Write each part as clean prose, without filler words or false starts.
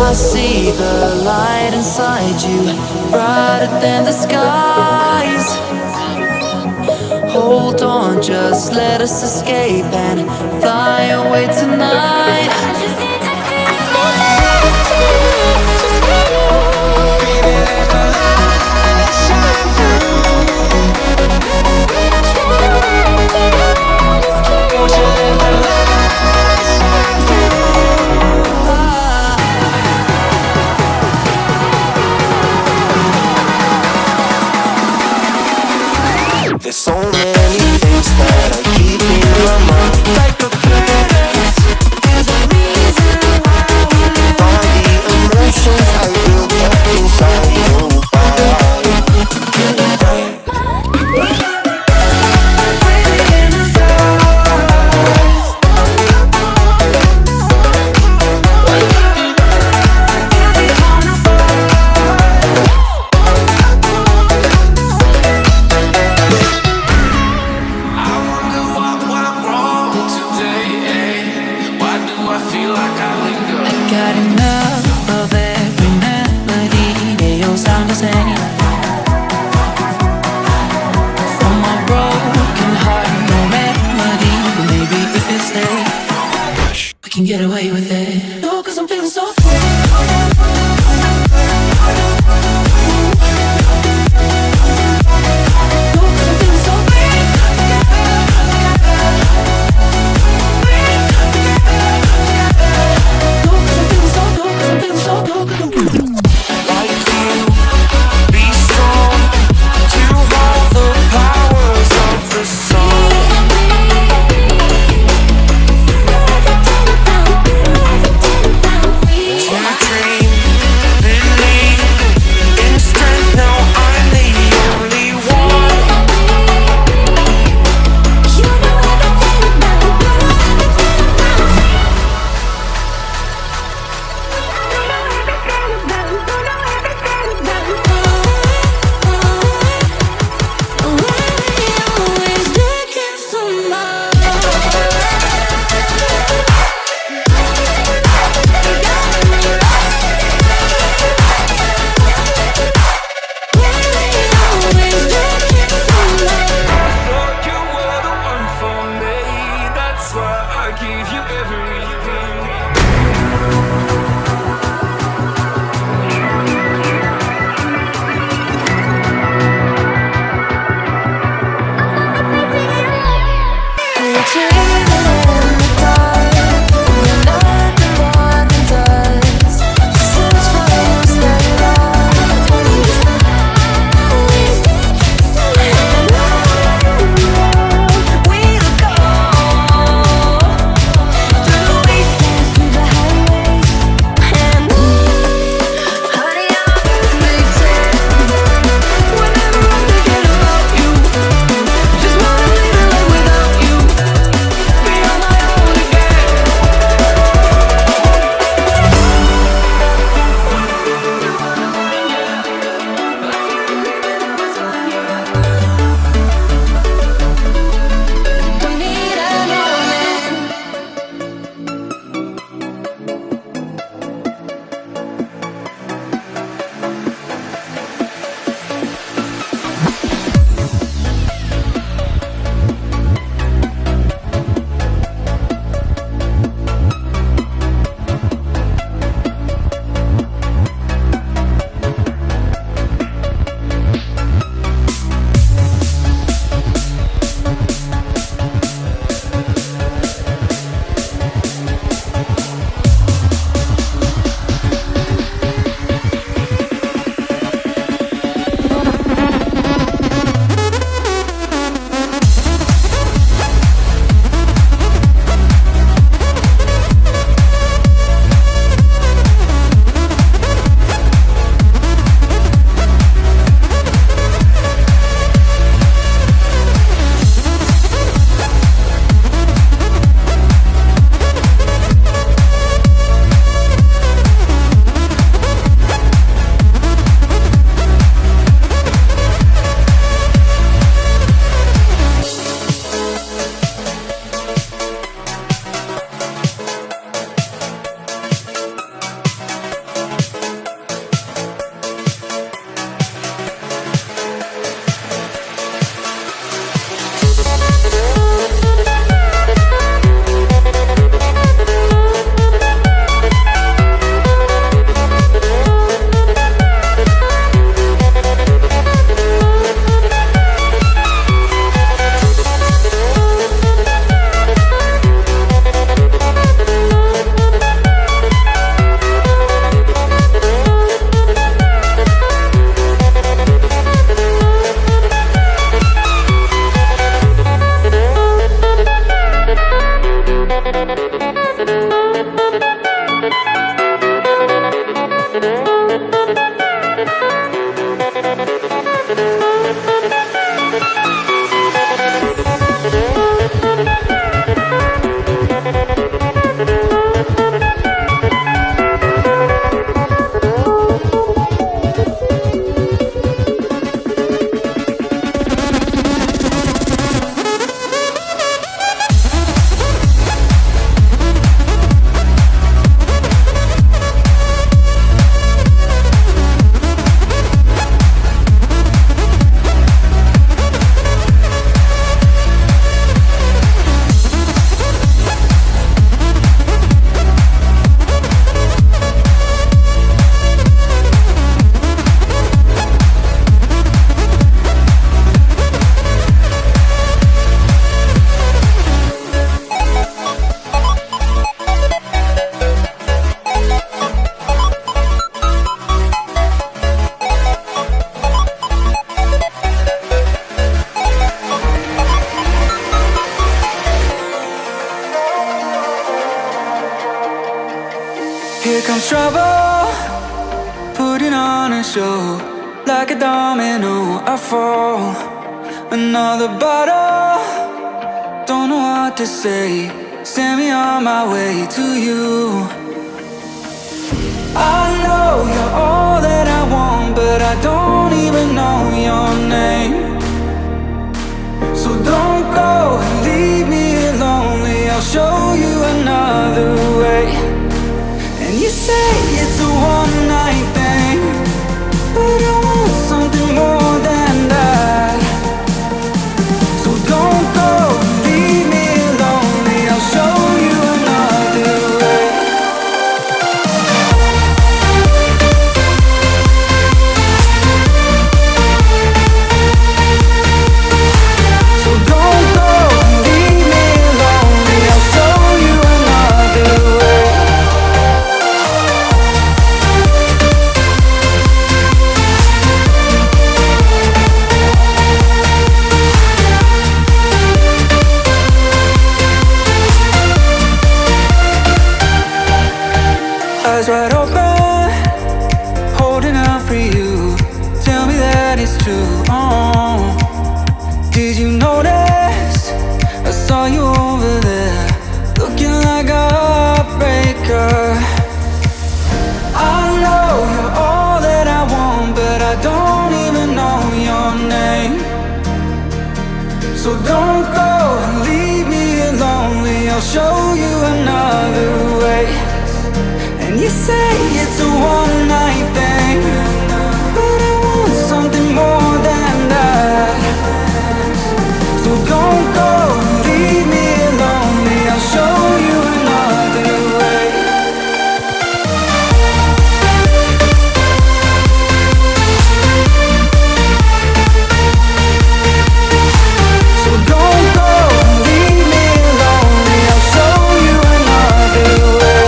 I see the light inside you, brighter than the skies. Hold on, just let us escape and fly away tonight. There's so many things that I keep in my mind, like the planets. There's a reason why we live. All the emotions I built up inside you. Got enough of every melody, they all sound the same. From my broken heart, no remedy, but maybe if we stay, we can get away with it. No, 'cause I'm feeling so free. Here comes trouble, putting on a show. Like a domino, I fall. Another bottle, don't know what to say. Send me on my way to you. I know you're all that I want, but I don't even know your name. So don't go and leave me lonely. I'll show you another way. And you say it's a one-night thing, but I want something more than that. So don't go and leave me lonely. I'll show you another way. So don't go and leave me lonely. I'll show you another way. Eyes wide open, holding out for you. Tell me that it's true. Oh, did you notice? I saw you over there, looking like a heartbreaker. I know you're all that I want, but I don't even know your name. So don't go and leave me lonely. I'll show you another way. And you say it's a one-night thing, but I want something more than that. So don't go and leave me lonely. I'll show you another way. So don't go and leave me lonely. I'll show you another way.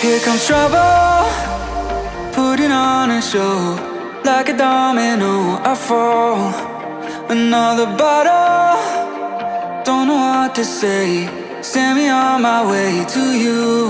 Here comes trouble, putting on a show. Like a domino, I fall. Another bottle, don't know what to say. Send me on my way to you.